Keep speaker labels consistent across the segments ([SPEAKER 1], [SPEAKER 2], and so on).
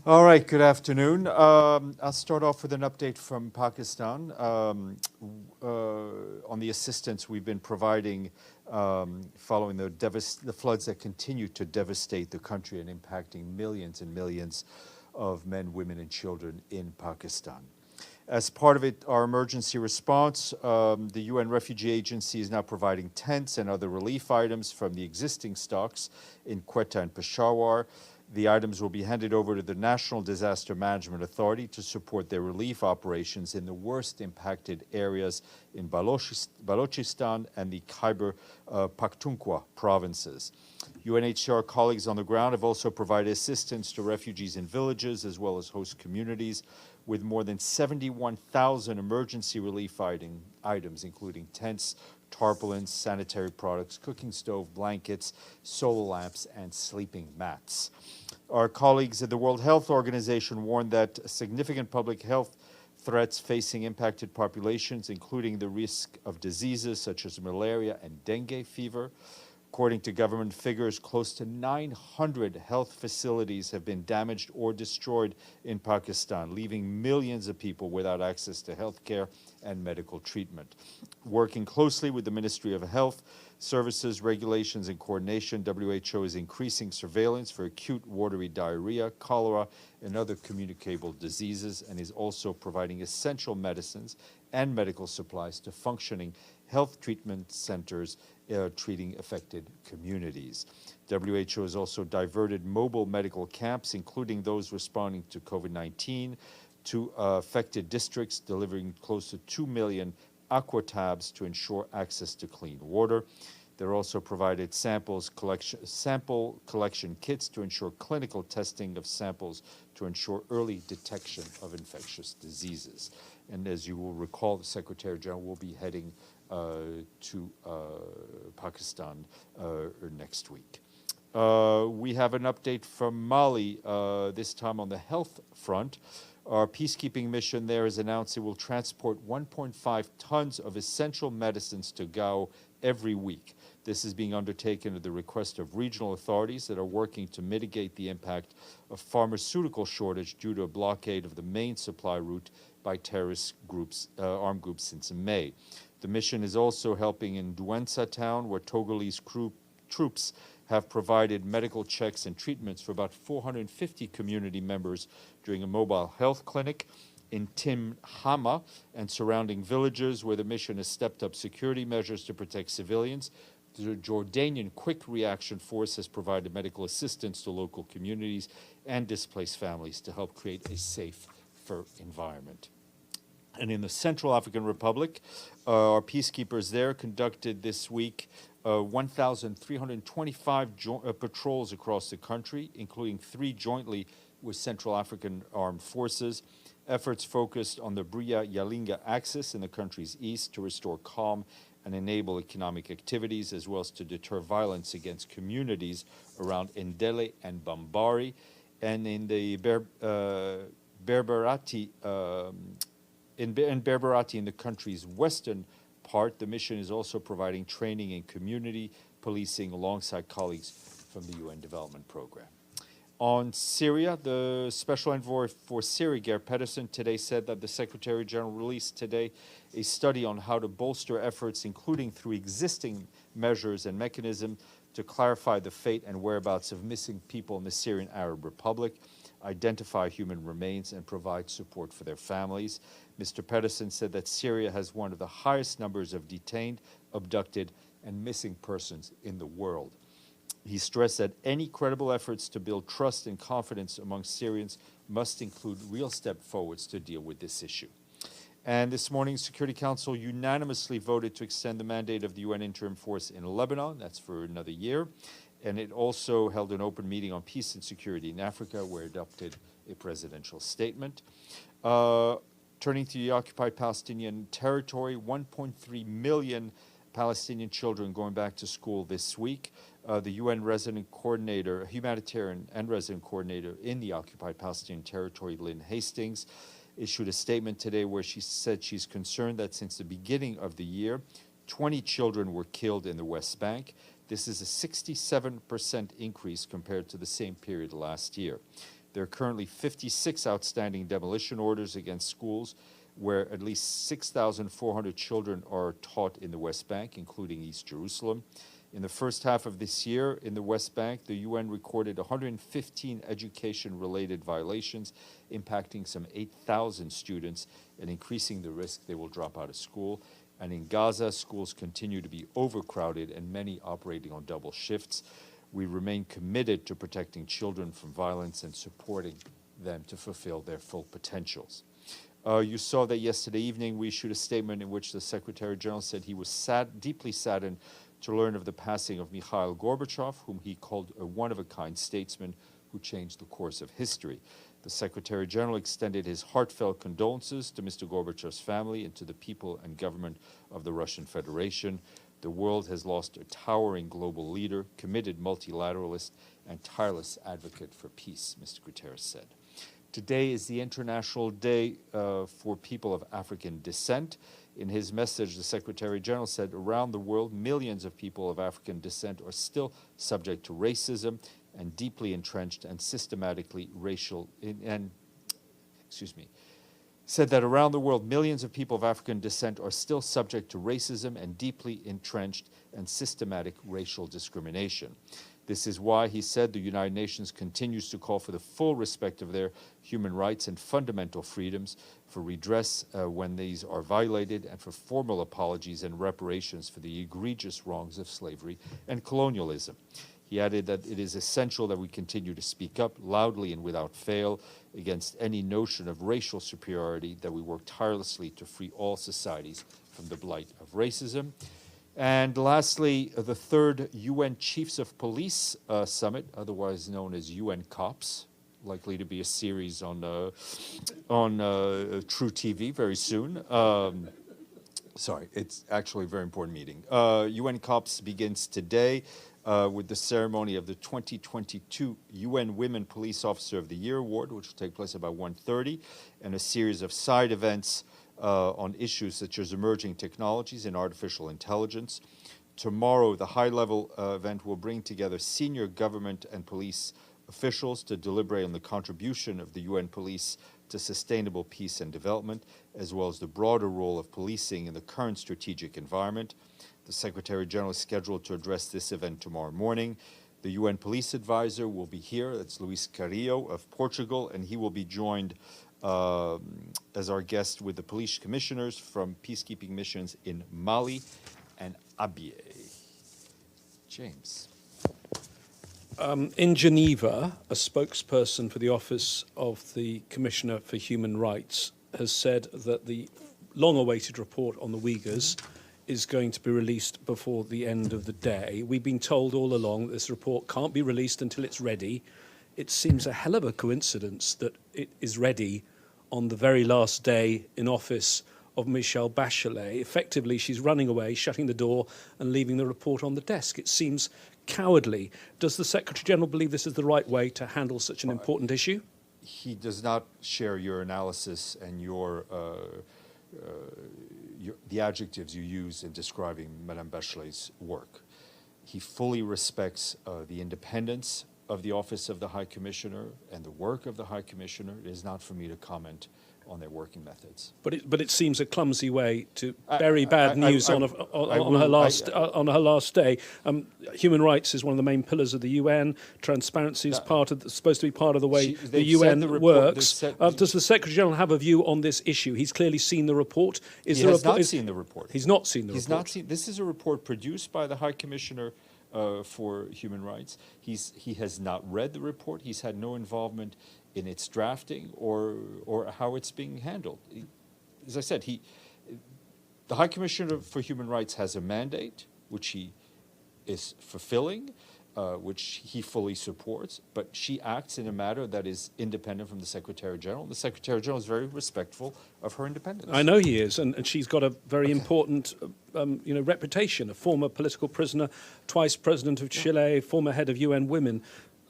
[SPEAKER 1] All right, good afternoon. I'll start off with an update from Pakistan on the assistance we've been providing following the floods that continue to devastate the country and impacting millions and millions of men, women, and children in Pakistan. As part of our emergency response, the UN Refugee Agency is now providing tents and other relief items from the existing stocks in Quetta and Peshawar. The items will be handed over to the National Disaster Management Authority to support their relief operations in the worst impacted areas in Balochistan and the Khyber Pakhtunkwa provinces. UNHCR colleagues on the ground have also provided assistance to refugees in villages as well as host communities with more than 71,000 emergency relief items, including tents, tarpaulins, sanitary products, cooking stove, blankets, solar lamps, and sleeping mats. Our colleagues at the World Health Organization warned that significant public health threats facing impacted populations, including the risk of diseases such as malaria and dengue fever. According to government figures, close to 900 health facilities have been damaged or destroyed in Pakistan, leaving millions of people without access to health care and medical treatment. Working closely with the Ministry of Health Services, Regulations and Coordination, WHO is increasing surveillance for acute watery diarrhea, cholera, and other communicable diseases, and is also providing essential medicines and medical supplies to functioning health treatment centers treating affected communities. WHO has also diverted mobile medical camps, including those responding to COVID-19, to affected districts, delivering close to 2 million aqua tabs to ensure access to clean water. They're also provided sample collection kits to ensure clinical testing of samples to ensure early detection of infectious diseases. And as you will recall, the Secretary General will be heading to Pakistan next week. We have an update from Mali, this time on the health front. Our peacekeeping mission there has announced it will transport 1.5 tons of essential medicines to Gao every week. This is being undertaken at the request of regional authorities that are working to mitigate the impact of pharmaceutical shortage due to a blockade of the main supply route by terrorist groups, armed groups since May. The mission is also helping in Douentza town, where Togolese troops have provided medical checks and treatments for about 450 community members during a mobile health clinic. In Tim Hama and surrounding villages, where the mission has stepped up security measures to protect civilians, the Jordanian Quick Reaction Force has provided medical assistance to local communities and displaced families to help create a safer environment. And in the Central African Republic, our peacekeepers there conducted this week 1,325 patrols across the country, including 3 jointly with Central African Armed Forces. Efforts focused on the Bria-Yalinga axis in the country's east to restore calm and enable economic activities, as well as to deter violence against communities around Ndele and Bambari. And in the Berberati, in the country's western part, the mission is also providing training in community policing alongside colleagues from the UN Development Program. On Syria, the Special Envoy for Syria, Geir Pedersen, today said that the Secretary General released today a study on how to bolster efforts, including through existing measures and mechanisms, to clarify the fate and whereabouts of missing people in the Syrian Arab Republic, identify human remains, and provide support for their families. Mr. Pedersen said that Syria has one of the highest numbers of detained, abducted, and missing persons in the world. He stressed that any credible efforts to build trust and confidence among Syrians must include real step forwards to deal with this issue. And this morning, Security Council unanimously voted to extend the mandate of the UN Interim Force in Lebanon. That's for another year. And it also held an open meeting on peace and security in Africa, where it adopted a presidential statement. Turning to the occupied Palestinian territory, 1.3 million Palestinian children going back to school this week. The UN resident coordinator, humanitarian and resident coordinator in the occupied Palestinian territory, Lynn Hastings, issued a statement today where she said she's concerned that since the beginning of the year, 20 children were killed in the West Bank. This is a 67% increase compared to the same period last year. There are currently 56 outstanding demolition orders against schools where at least 6,400 children are taught in the West Bank, including East Jerusalem. In the first half of this year in the West Bank, the UN recorded 115 education-related violations, impacting some 8,000 students and increasing the risk they will drop out of school. And in Gaza, schools continue to be overcrowded and many operating on double shifts. We remain committed to protecting children from violence and supporting them to fulfill their full potentials. You saw that yesterday evening we issued a statement in which the Secretary General said he was deeply saddened to learn of the passing of Mikhail Gorbachev, whom he called a one-of-a-kind statesman who changed the course of history. The Secretary General extended his heartfelt condolences to Mr. Gorbachev's family and to the people and government of the Russian Federation. The world has lost a towering global leader, committed multilateralist, and tireless advocate for peace, Mr. Guterres said. Today is the International Day for People of African Descent. In his message, the Secretary General said, around the world, millions of people of African descent are still subject to racism and deeply entrenched and systematically said that around the world, millions of people of African descent are still subject to racism and deeply entrenched and systematic racial discrimination. This is why, he said, the United Nations continues to call for the full respect of their human rights and fundamental freedoms, for redress when these are violated, and for formal apologies and reparations for the egregious wrongs of slavery and colonialism. He added that it is essential that we continue to speak up loudly and without fail against any notion of racial superiority, that we work tirelessly to free all societies from the blight of racism. And lastly, the third UN Chiefs of Police Summit, otherwise known as UNCOPS, likely to be a series on True TV very soon. Sorry, it's actually a very important meeting. UNCOPS begins today with the ceremony of the 2022 UN Women Police Officer of the Year Award, which will take place about 1:30, and a series of side events on issues such as emerging technologies and artificial intelligence. Tomorrow, the high-level event will bring together senior government and police officials to deliberate on the contribution of the UN police to sustainable peace and development, as well as the broader role of policing in the current strategic environment. The Secretary General is scheduled to address this event tomorrow morning. The UN Police Advisor will be here. That's Luis Carrillo of Portugal, and he will be joined as our guest with the police commissioners from peacekeeping missions in Mali and Abyei. James.
[SPEAKER 2] In Geneva, a spokesperson for the Office of the Commissioner for Human Rights has said that the long-awaited report on the Uyghurs is going to be released before the end of the day. We've been told all along that this report can't be released until it's ready. It seems a hell of a coincidence that it is ready on the very last day in office of Michelle Bachelet. Effectively, she's running away, shutting the door and leaving the report on the desk. It seems cowardly. Does the Secretary-General believe this is the right way to handle such an important issue?
[SPEAKER 1] He does not share your analysis and the adjectives you use in describing Madame Bachelet's work. He fully respects the independence of the Office of the High Commissioner and the work of the High Commissioner. It is not for me to comment on their working methods.
[SPEAKER 2] But it seems a clumsy way to bury bad news on her last day. Human rights is one of the main pillars of the UN. Transparency is supposed to be part of the way the UN works. Does the Secretary General have a view on this issue? He's clearly seen the report.
[SPEAKER 1] He has not seen the report.
[SPEAKER 2] He's not seen the report.
[SPEAKER 1] He's not seen. This is a report produced by the High Commissioner for Human Rights. He has not read the report. He's had no involvement in its drafting or how it's being handled. As I said, the High Commissioner for Human Rights has a mandate, which he is fulfilling, which he fully supports, but she acts in a manner that is independent from the Secretary General. The Secretary General is very respectful of her independence.
[SPEAKER 2] I know he is, and she's got a very important reputation, a former political prisoner, twice president of Chile, former head of UN Women.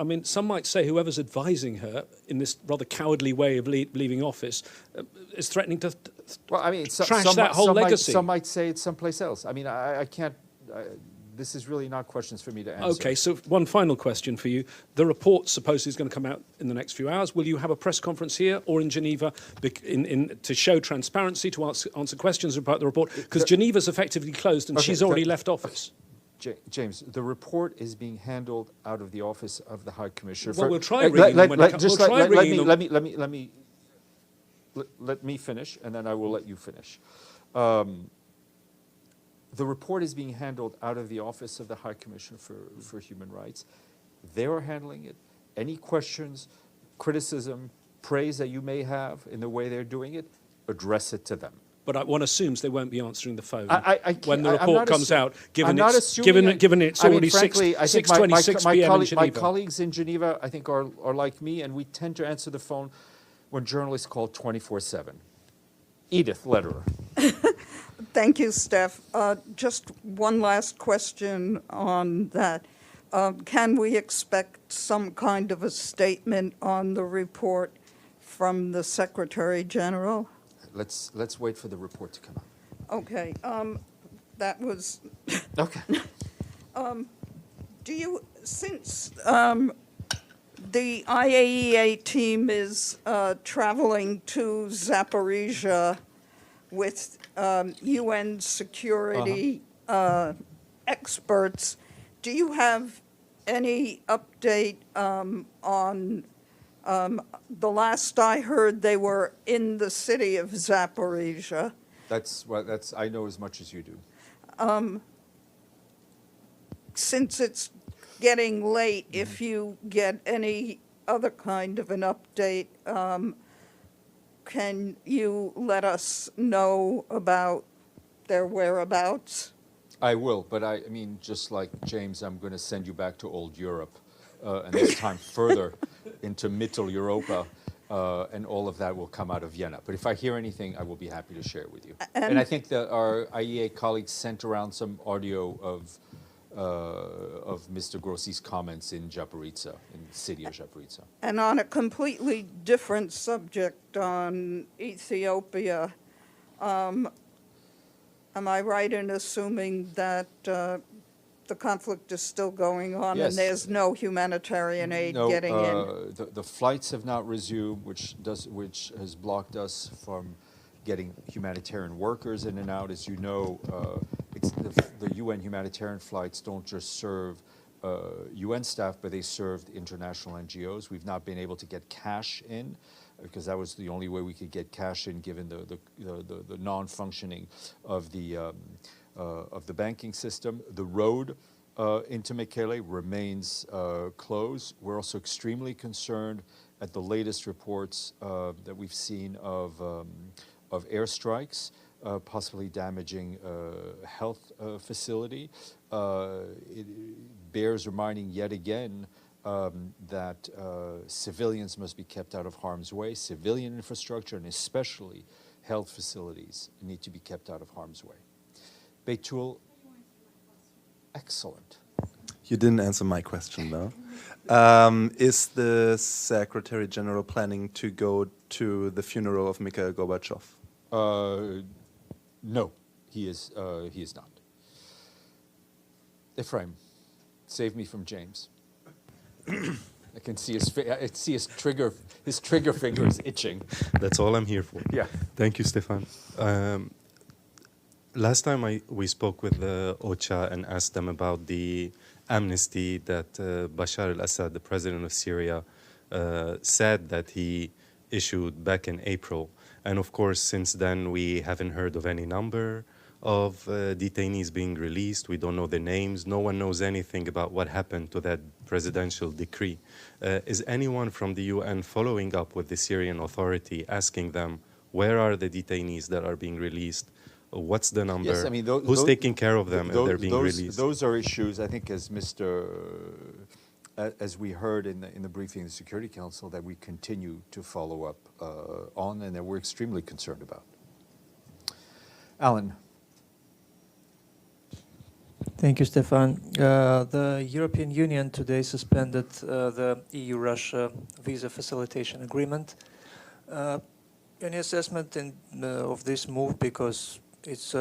[SPEAKER 2] I mean, some might say whoever's advising her in this rather cowardly way of leaving office is threatening to trash that whole legacy.
[SPEAKER 1] Some might say it's someplace else. I mean, I can't... this is really not questions for me to answer.
[SPEAKER 2] Okay, so one final question for you. The report supposedly is going to come out in the next few hours. Will you have a press conference here or in Geneva to show transparency, to answer questions about the report? Because Geneva's effectively closed and she's already left office.
[SPEAKER 1] James, the report is being handled out of the office of the High Commissioner.
[SPEAKER 2] Well, we'll try ringing them.
[SPEAKER 1] Let me finish, and then I will let you finish. The report is being handled out of the office of the High Commissioner for Human Rights. They are handling it. Any questions, criticism, praise that you may have in the way they're doing it, address it to them.
[SPEAKER 2] But one assumes they won't be answering the phone when the
[SPEAKER 1] I'm
[SPEAKER 2] report
[SPEAKER 1] not
[SPEAKER 2] comes out, given
[SPEAKER 1] I'm
[SPEAKER 2] it's
[SPEAKER 1] I mean,
[SPEAKER 2] already
[SPEAKER 1] frankly,
[SPEAKER 2] 6:26 p.m. in Geneva.
[SPEAKER 1] My colleagues in Geneva, I think, are like me, and we tend to answer the phone when journalists call 24/7. Edith Lederer.
[SPEAKER 3] Thank you, Steph. Just one last question on that. Can we expect some kind of a statement on the report from the Secretary General?
[SPEAKER 1] Let's wait for the report to come out.
[SPEAKER 3] Okay. That was.
[SPEAKER 1] Okay.
[SPEAKER 3] Since the IAEA team is traveling to Zaporizhia with UN security experts, do you have any update on the last I heard they were in the city of Zaporizhia?
[SPEAKER 1] I know as much as you do.
[SPEAKER 3] Since it's getting late, if you get any other kind of an update, can you let us know about their whereabouts?
[SPEAKER 1] I will, but I mean, just like James, I'm going to send you back to old Europe, and this time further into Mittel Europa, and all of that will come out of Vienna. But if I hear anything, I will be happy to share it with you. And I think that our IEA colleagues sent around some audio of Mr. Grossi's comments in Zaporizhia, in the city of Zaporizhia.
[SPEAKER 3] And on a completely different subject, on Ethiopia, am I right in assuming that the conflict is still going on?
[SPEAKER 1] Yes.
[SPEAKER 3] And there's no humanitarian aid getting in?
[SPEAKER 1] The flights have not resumed, which has blocked us from getting humanitarian workers in and out. As you know, the UN humanitarian flights don't just serve UN staff, but they serve international NGOs. We've not been able to get cash in, because that was the only way we could get cash in, given the non-functioning of the banking system. The road into Mekele remains closed. We're also extremely concerned at the latest reports that we've seen of airstrikes, possibly damaging a health facility. It bears reminding yet again that civilians must be kept out of harm's way. Civilian infrastructure, and especially health facilities, need to be kept out of harm's way. Beitul, excellent.
[SPEAKER 4] You didn't answer my question, though. Is the Secretary General planning to go to the funeral of Mikhail Gorbachev?
[SPEAKER 1] No, he is not. Ephraim, save me from James. I can see his trigger fingers itching.
[SPEAKER 5] That's all I'm here for.
[SPEAKER 1] Yeah.
[SPEAKER 5] Thank you, Stéphane. Last time we spoke with OCHA and asked them about the amnesty that Bashar al-Assad, the president of Syria, said that he issued back in April. And of course, since then, we haven't heard of any number of detainees being released. We don't know the names. No one knows anything about what happened to that presidential decree. Is anyone from the UN following up with the Syrian Authority, asking them, where are the detainees that are being released? What's the number?
[SPEAKER 1] Yes, I mean,
[SPEAKER 5] who's taking care of them if they're being released?
[SPEAKER 1] Those are issues, I think, as we heard in the briefing of the Security Council, that we continue to follow up on, and that we're extremely concerned about. Alan.
[SPEAKER 6] Thank you, Stéphane. The European Union today suspended the EU-Russia visa facilitation agreement. Any assessment of this move, because it's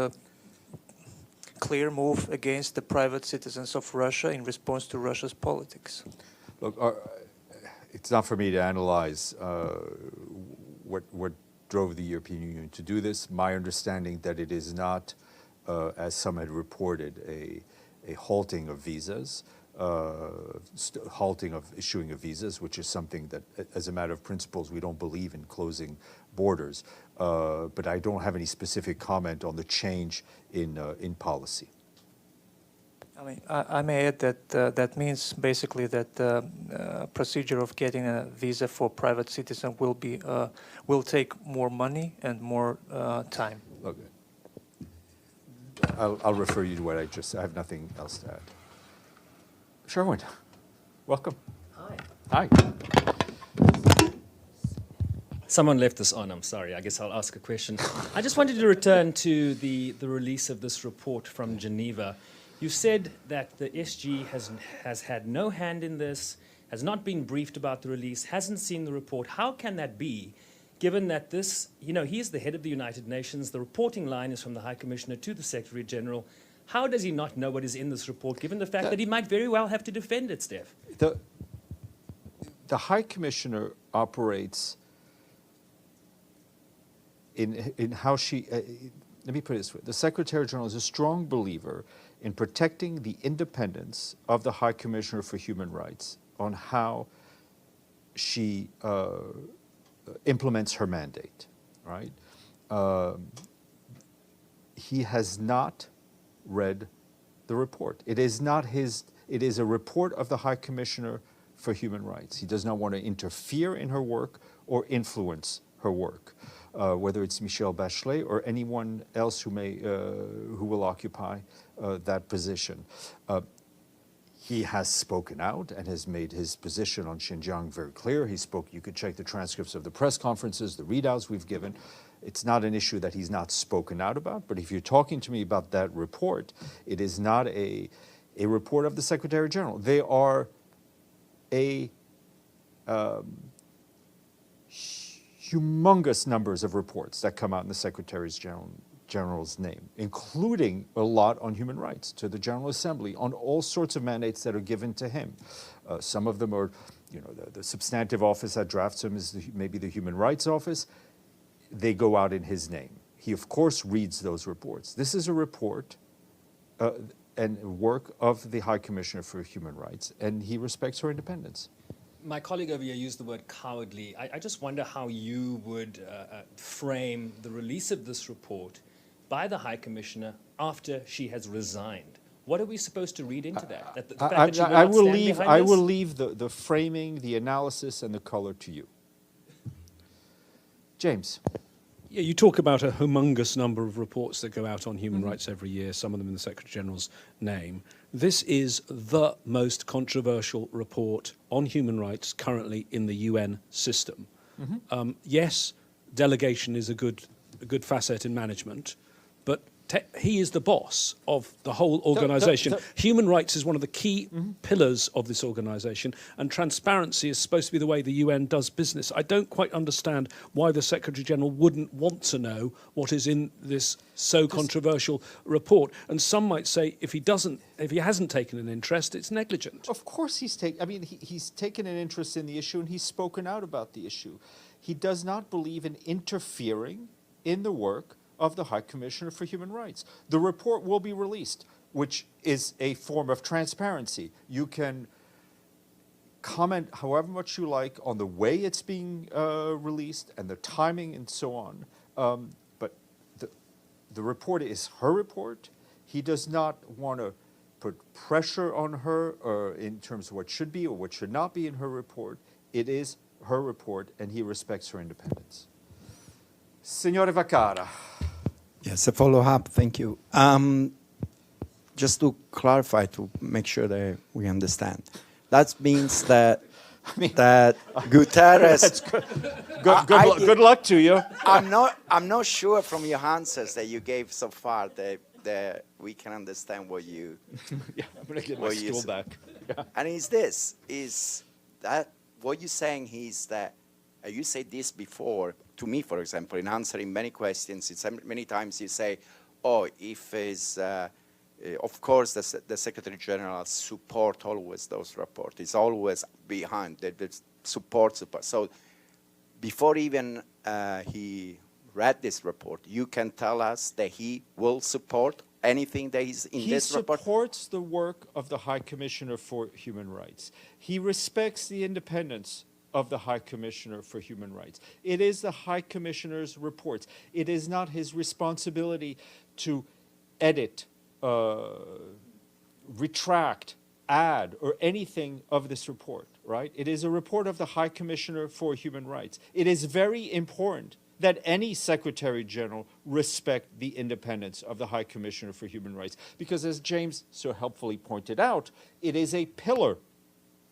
[SPEAKER 6] clear move against the private citizens of Russia in response to Russia's politics?
[SPEAKER 1] Look, it's not for me to analyze what drove the European Union to do this. My understanding that it is not, as some had reported, a halting of visas, halting of issuing of visas, which is something that, as a matter of principles, we don't believe in closing borders. But I don't have any specific comment on the change in policy.
[SPEAKER 6] I mean, I may add that that means basically that the procedure of getting a visa for private citizen will take more money and more time.
[SPEAKER 1] Look, I'll refer you to what I have nothing else to add. Sherwin, welcome.
[SPEAKER 7] Hi.
[SPEAKER 1] Hi.
[SPEAKER 7] Someone left this on, I'm sorry. I guess I'll ask a question. I just wanted to return to the release of this report from Geneva. You said that the SG has had no hand in this, has not been briefed about the release, hasn't seen the report. How can that be, given that this, he's the head of the United Nations, the reporting line is from the High Commissioner to the Secretary General. How does he not know what is in this report, given the fact that he might very well have to defend it, Steph?
[SPEAKER 1] The High Commissioner operates in how she, let me put it this way, the Secretary General is a strong believer in protecting the independence of the High Commissioner for Human Rights on how she implements her mandate, right? He has not read the report. It is not his, it is a report of the High Commissioner for Human Rights. He does not want to interfere in her work or influence her work, whether it's Michelle Bachelet or anyone else who will occupy that position. He has spoken out and has made his position on Xinjiang very clear. He spoke, you could check the transcripts of the press conferences, the readouts we've given. It's not an issue that he's not spoken out about, but if you're talking to me about that report, it is not a report of the Secretary General. They are humongous numbers of reports that come out in the Secretary General's name, including a lot on human rights to the General Assembly, on all sorts of mandates that are given to him. Some of them are, the substantive office that drafts them is maybe the Human Rights Office. They go out in his name. He, of course, reads those reports. This is a report and work of the High Commissioner for Human Rights, and he respects her independence.
[SPEAKER 7] My colleague over here used the word cowardly. I just wonder how you would frame the release of this report by the High Commissioner after she has resigned. What are we supposed to read into that? The fact that she will not stand behind this?
[SPEAKER 1] I will leave the framing, the analysis, and the color to you. James.
[SPEAKER 2] Yeah, you talk about a humongous number of reports that go out on human rights every year, some of them in the Secretary General's name. This is the most controversial report on human rights currently in the UN system. Yes, delegation is a good facet in management, but he is the boss of the whole organization. Human rights is one of the key pillars of this organization, and transparency is supposed to be the way the UN does business. I don't quite understand why the Secretary General wouldn't want to know what is in this so controversial report. And some might say if he hasn't taken an interest, it's negligent.
[SPEAKER 1] Of course he's taken an interest in the issue, and he's spoken out about the issue. He does not believe in interfering in the work of the High Commissioner for Human Rights. The report will be released, which is a form of transparency. You can comment however much you like on the way it's being released and the timing and so on, but the report is her report. He does not want to put pressure on her in terms of what should be or what should not be in her report. It is her report, and he respects her independence. Signore Vaccaro.
[SPEAKER 8] Yes, a follow-up, thank you. Just to clarify, to make sure that we understand, that means that that Guterres.
[SPEAKER 1] Good luck to you.
[SPEAKER 8] I'm not sure from your answers that you gave so far that we can understand what you.
[SPEAKER 1] Yeah, I'm gonna get my stool back. Yeah.
[SPEAKER 8] And is that what you're saying is that you said this before to me, for example, in answering many questions. Many times you say, "Oh, if Of course, the Secretary General support always those reports. He's always behind the support. So before even he read this report, you can tell us that he will support anything that is in this report?
[SPEAKER 1] He supports the work of the High Commissioner for Human Rights. He respects the independence of the High Commissioner for Human Rights. It is the High Commissioner's reports. It is not his responsibility to edit, retract, add, or anything of this report, right? It is a report of the High Commissioner for Human Rights. It is very important that any Secretary General respect the independence of the High Commissioner for Human Rights. Because as James so helpfully pointed out, it is a pillar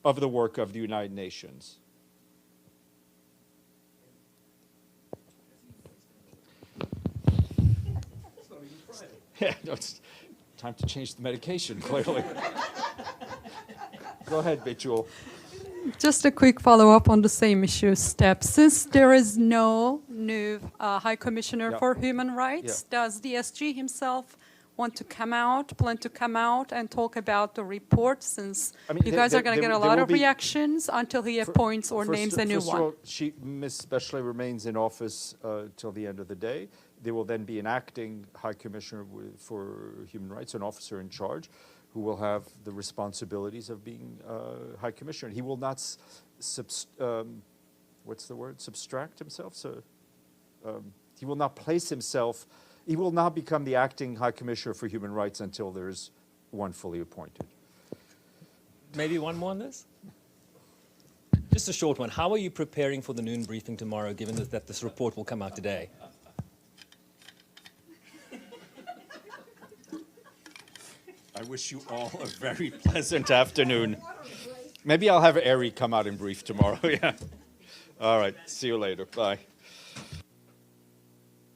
[SPEAKER 1] of the work of the United Nations. Yeah, no, it's time to change the medication, clearly. Go ahead, Bichul.
[SPEAKER 9] Just a quick follow-up on the same issue, Steph. Since there is no new High Commissioner for Human Rights, does the SG himself plan to come out and talk about the report, since you guys are going to get a lot of reactions until he appoints or names a new one?
[SPEAKER 1] Ms. Bachelet remains in office till the end of the day. There will then be an acting High Commissioner for Human Rights, an officer in charge, who will have the responsibilities of being High Commissioner. He will not, subtract himself? So he will not place himself, he will not become the acting High Commissioner for Human Rights until there's one fully appointed.
[SPEAKER 7] Maybe one more on this? Just a short one. How are you preparing for the noon briefing tomorrow, given that this report will come out today?
[SPEAKER 1] I wish you all a very pleasant afternoon. Maybe I'll have Ari come out and brief tomorrow. Yeah. All right. See you later. Bye.